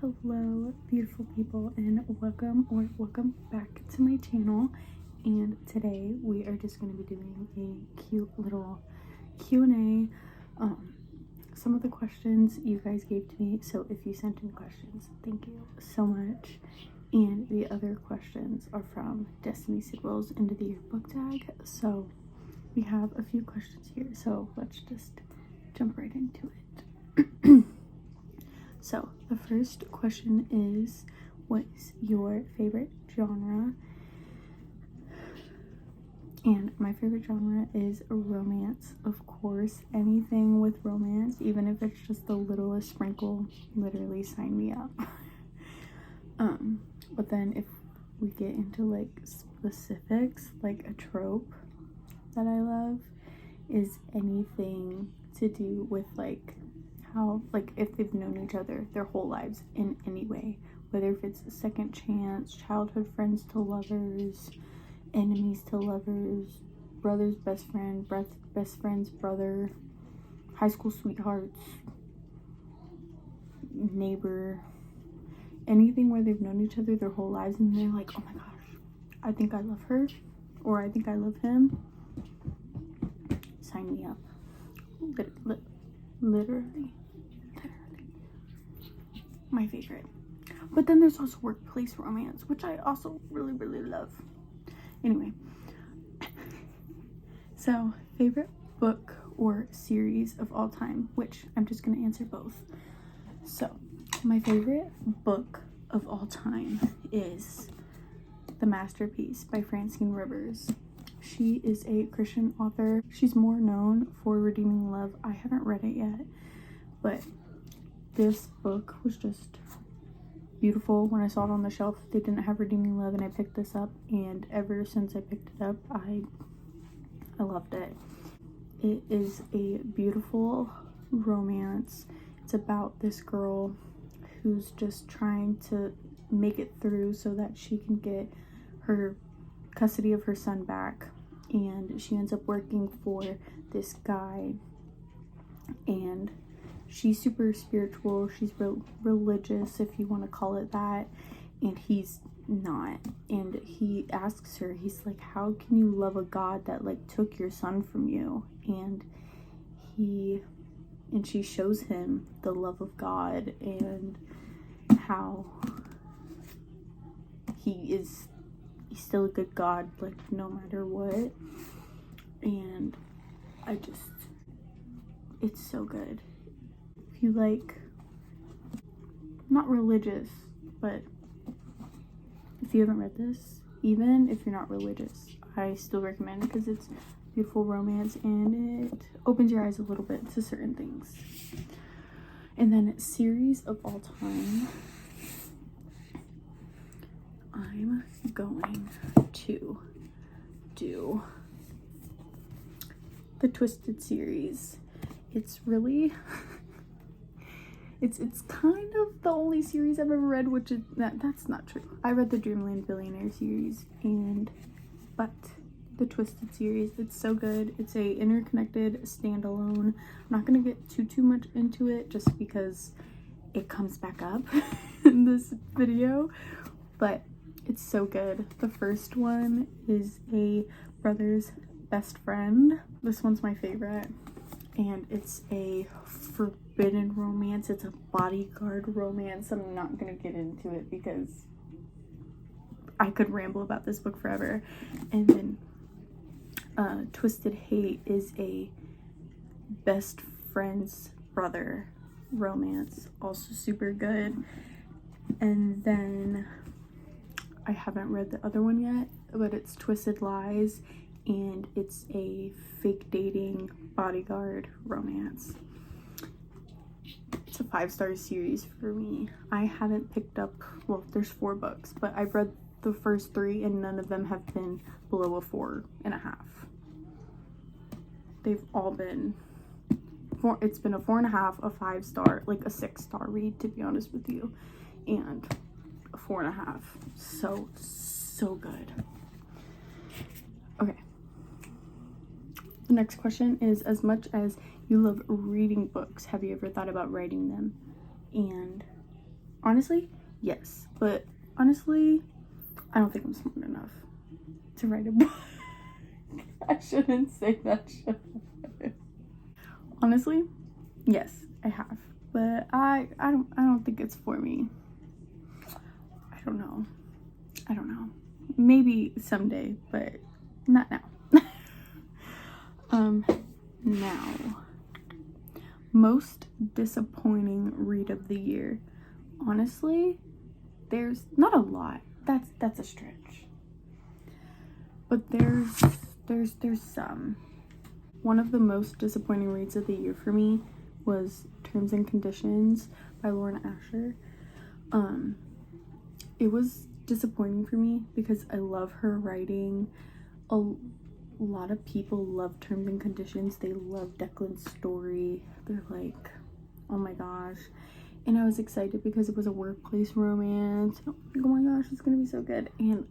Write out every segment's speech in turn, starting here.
Hello beautiful people, and welcome back to my channel. And today we are just going to be doing a cute little Q&A. Some of the questions you guys gave to me, so if you sent in questions, thank you so much. And the other questions are from Destiny Sidwell's End of the Year book tag. So we have a few questions here, so let's just jump right into it. So the first question is, what's your favorite genre? And my favorite genre is romance, of course. Anything with romance, even if it's just the littlest sprinkle, literally sign me up. But then if we get into like specifics, like a trope that I love is anything to do with like how, like, if they've known each other their whole lives in any way, whether if it's a second chance, childhood friends to lovers, enemies to lovers, brother's best friend, best friend's brother, high school sweethearts, neighbor, anything where they've known each other their whole lives and they're like, oh my gosh, I think I love her, or I think I love him. Sign me up. Literally my favorite. But then there's also workplace romance, which I also really love. Anyway, so favorite book or series of all time, which I'm just gonna answer both. So my favorite book of all time is The Masterpiece by Francine Rivers. She is a Christian author. She's more known for Redeeming Love. I haven't read it yet, but this book was just beautiful. When I saw it on the shelf, they didn't have Redeeming Love, and I picked this up, and ever since I picked it up, I loved it. It is a beautiful romance. It's about this girl who's just trying to make it through so that she can get her custody of her son back, and she ends up working for this guy, and she's super spiritual. She's religious, if you want to call it that, and he's not. And he asks her, he's like, how can you love a God that like took your son from you? And she shows him the love of God and how he's still a good God, like no matter what. And it's so good. If you like, not religious, but if you haven't read this, even if you're not religious, I still recommend it because it's beautiful romance and it opens your eyes a little bit to certain things. And then series of all time, I'm going to do the Twisted series. It's really it's kind of the only series I've ever read, which is that's not true. I read the Dreamland Billionaire series, but the Twisted series, it's so good. It's a interconnected standalone. I'm not gonna get too much into it just because it comes back up in this video, but it's so good. The first one is a brother's best friend. This one's my favorite, and it's a forbidden romance. It's a bodyguard romance. I'm not gonna get into it because I could ramble about this book forever. And then Twisted Hate is a best friend's brother romance, also super good. And then I haven't read the other one yet, but it's Twisted Lies, and it's a fake dating bodyguard romance. It's a 5-star series for me. I haven't picked up, well, there's 4 books, but I've read the first 3 and none of them have been below a 4.5. They've all been it's been a 4.5, a 5-star, like a 6-star read, to be honest with you, and a 4.5. So good. Okay, the next question is, as much as you love reading books, have you ever thought about writing them? And Honestly, yes. But honestly, I don't think I'm smart enough to write a book. I shouldn't say that, should I? Honestly, yes, I have. But I don't think it's for me. I don't know. Maybe someday, but not now. Now, most disappointing read of the year. Honestly, there's not a lot. That's a stretch. But there's some. One of the most disappointing reads of the year for me was Terms and Conditions by Lauren Asher. It was disappointing for me because I love her writing. A lot of people love Terms and Conditions. They love Declan's story. They're like, oh my gosh. And I was excited because it was a workplace romance. Oh my gosh, it's gonna be so good. And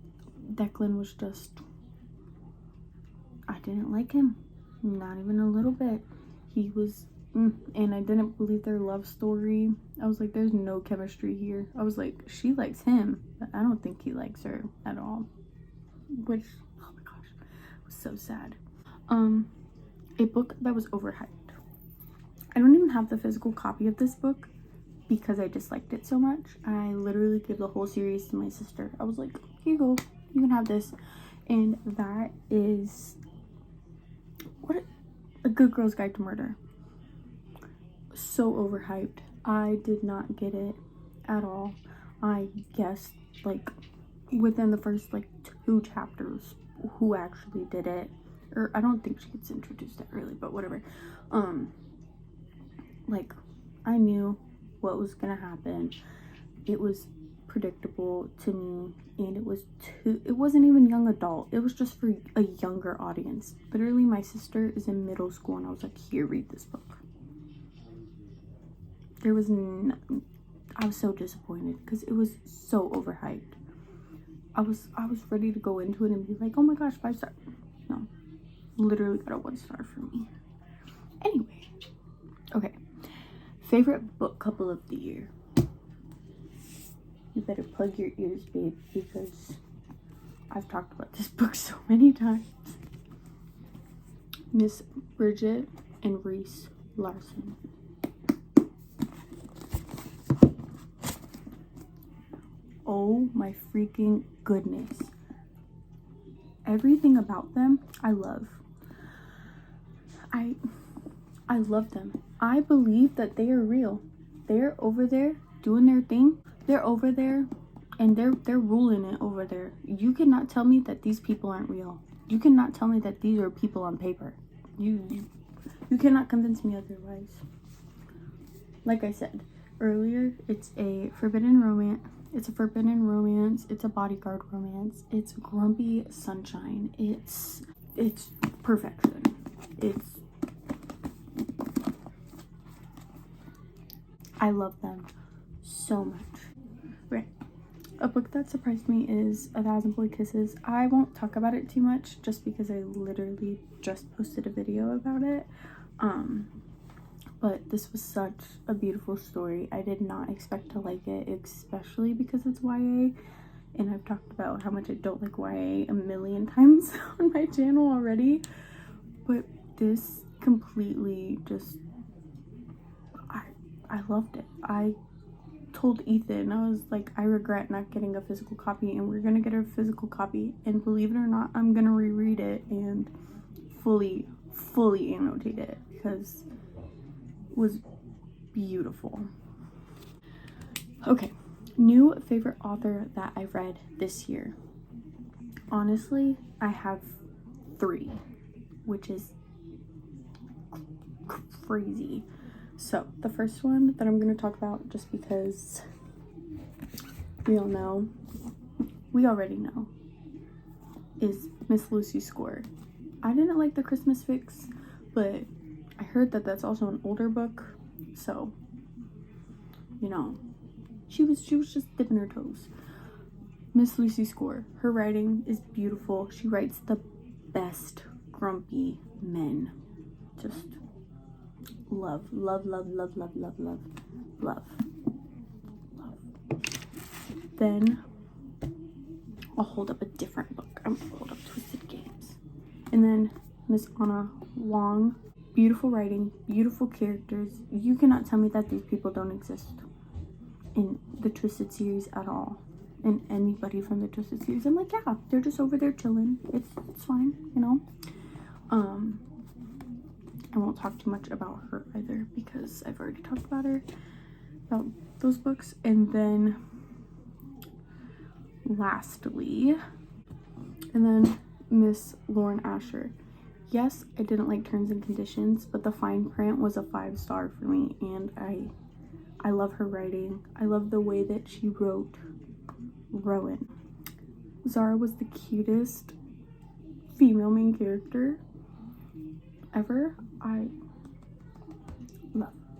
Declan was just, I didn't like him. Not even a little bit. He was, and I didn't believe their love story. I was like, there's no chemistry here. I was like, she likes him, but I don't think he likes her at all. Which, oh my gosh, was so sad. A book that was overhyped. I don't even have the physical copy of this book because I disliked it so much. I literally gave the whole series to my sister. I was like, here you go, you can have this. And that is A Good Girl's Guide to Murder. So overhyped. I did not get it at all. I guessed like within the first like 2 chapters who actually did it. Or I don't think she gets introduced that early, but whatever. Like I knew what was gonna happen. It was predictable to me, and it wasn't even young adult. It was just for a younger audience. Literally, my sister is in middle school, and I was like, here, read this book. I was so disappointed because it was so overhyped. I was ready to go into it and be like, oh my gosh, 5 stars. No, literally got a 1 star for me. Anyway, okay, favorite book couple of the year. You better plug your ears, babe, because I've talked about this book so many times. Miss Bridget and Reese Larson. Oh my freaking goodness. Everything about them, I love. I love them. I believe that they are real. They're over there doing their thing. They're over there and they're ruling it over there. You cannot tell me that these people aren't real. You cannot tell me that these are people on paper. You cannot convince me otherwise. Like I said earlier, it's a forbidden romance. It's a forbidden romance. It's a bodyguard romance. It's grumpy sunshine. It's perfection. I love them so much. Okay, a book that surprised me is A Thousand Boy Kisses. I won't talk about it too much just because I literally just posted a video about it. But this was such a beautiful story. I did not expect to like it, especially because it's YA. And I've talked about how much I don't like YA a million times on my channel already. But this completely just, I loved it. I told Ethan, I was like, I regret not getting a physical copy, and we're gonna get a physical copy. And believe it or not, I'm gonna reread it and fully annotate it because it was beautiful. Okay, new favorite author that I read this year. Honestly, I have 3, which is crazy. So the first one that I'm going to talk about, just because we already know, is Miss Lucy Score. I didn't like the Christmas fix, but I heard that that's also an older book, so you know, she was just dipping her toes. Miss Lucy Score, her writing is beautiful. She writes the best grumpy men. Just love. then I'll hold up a different book. I'm gonna hold up Twisted Games. And then Miss Anna Wong. Beautiful writing, beautiful characters. You cannot tell me that these people don't exist in the Twisted series at all. And anybody from the Twisted series, I'm like, yeah, they're just over there chilling. It's fine, you know. I won't talk too much about her either because I've already talked about her, about those books. And then lastly, and then Miss Lauren Asher. Yes, I didn't like Terms and Conditions, but the fine print was a 5-star for me, and I love her writing. I love the way that she wrote Rowan. Zara was the cutest female main character ever. I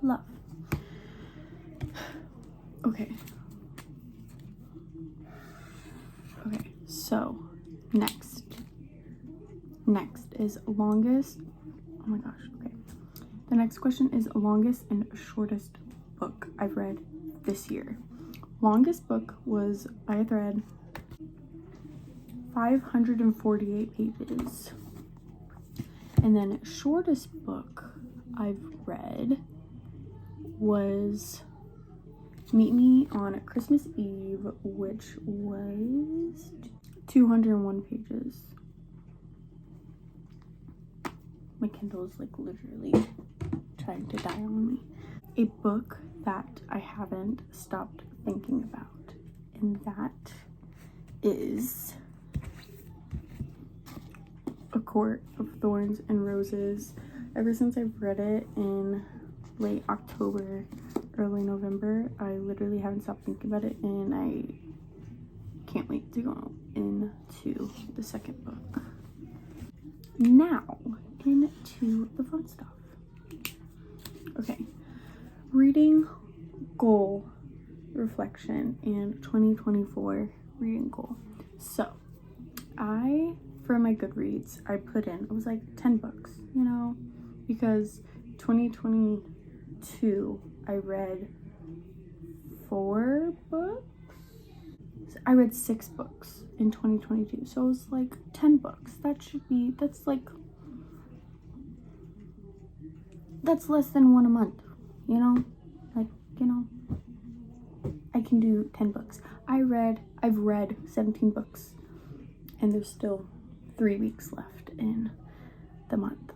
love. Okay, so next is longest. Oh my gosh. Okay, the next question is longest and shortest book I've read this year. Longest book was by a thread, 548 pages. And then shortest book I've read was Meet Me on Christmas Eve, which was 201 pages. My Kindle is like literally trying to die on me. A book that I haven't stopped thinking about, and that is A Court of Thorns and Roses. Ever since I've read it in late October, early November, I literally haven't stopped thinking about it, and I can't wait to go into the second book. Now, into the fun stuff. Okay, reading goal reflection and 2024 reading goal. So, for my Goodreads, I put in, it was like 10 books, you know, because 2022, I read 4 books. I read 6 books in 2022, so it was like 10 books. That's less than 1 a month, you know? Like, you know, I can do 10 books. I've read 17 books, and there's still 3 weeks left in the month.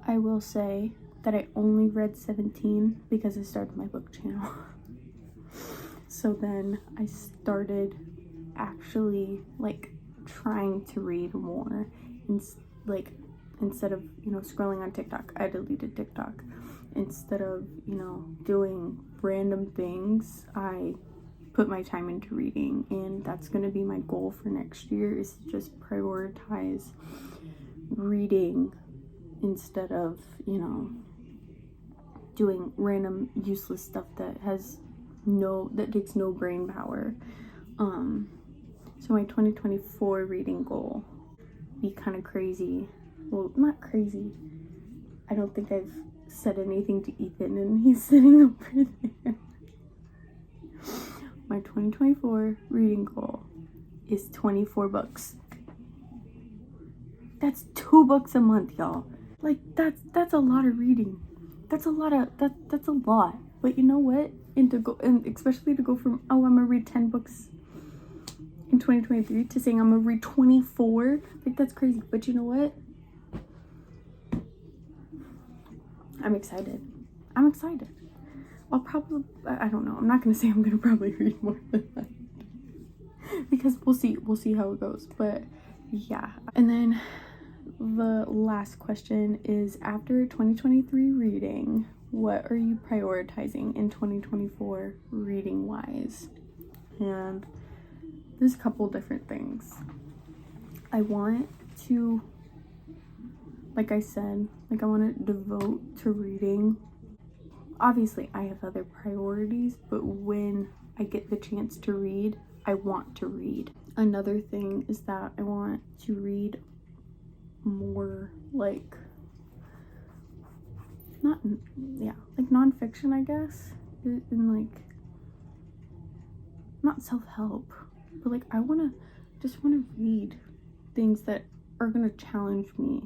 I will say that I only read 17 because I started my book channel. So then I started actually like trying to read more, and like instead of, you know, scrolling on TikTok, I deleted TikTok. Instead of, you know, doing random things, I put my time into reading, and that's going to be my goal for next year, is to just prioritize reading instead of, you know, doing random useless stuff that takes no brain power. So my 2024 reading goal be kind of crazy. Well, not crazy. I don't think I've said anything to Ethan, and he's sitting over there. My 2024 reading goal is 24 books. That's 2 books a month, y'all. Like, that's a lot of reading. That's a lot. But you know what? And especially to go from, oh, I'm gonna read 10 books in 2023 to saying I'm gonna read 24. Like, that's crazy. But you know what? I'm excited. I'll probably, I don't know. I'm not gonna say I'm gonna probably read more than that, because we'll see how it goes. But yeah. And then the last question is, after 2023 reading, what are you prioritizing in 2024 reading wise? And there's a couple different things. I want to, like I said, like I want to devote to reading. Obviously, I have other priorities, but when I get the chance to read, I want to read. Another thing is that I want to read more, like, like nonfiction, I guess. And like, not self-help, but like I just want to read things that are gonna challenge me,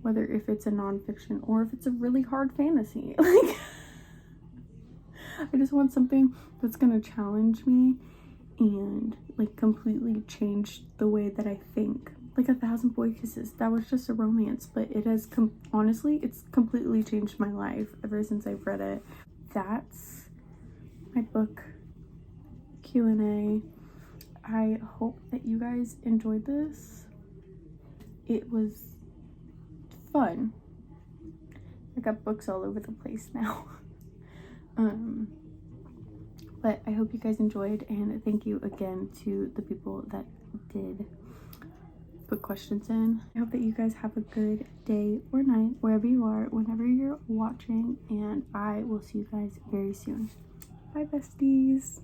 whether if it's a nonfiction or if it's a really hard fantasy. Like I just want something that's gonna challenge me and like completely change the way that I think. Like 1,000 Boy Kisses, that was just a romance, but it has honestly, it's completely changed my life ever since I've read it. That's my book Q&A. I hope that you guys enjoyed this. It was fun. I got books all over the place now. But I hope you guys enjoyed, and thank you again to the people that did put questions in. I hope that you guys have a good day or night wherever you are, whenever you're watching, and I will see you guys very soon. Bye besties.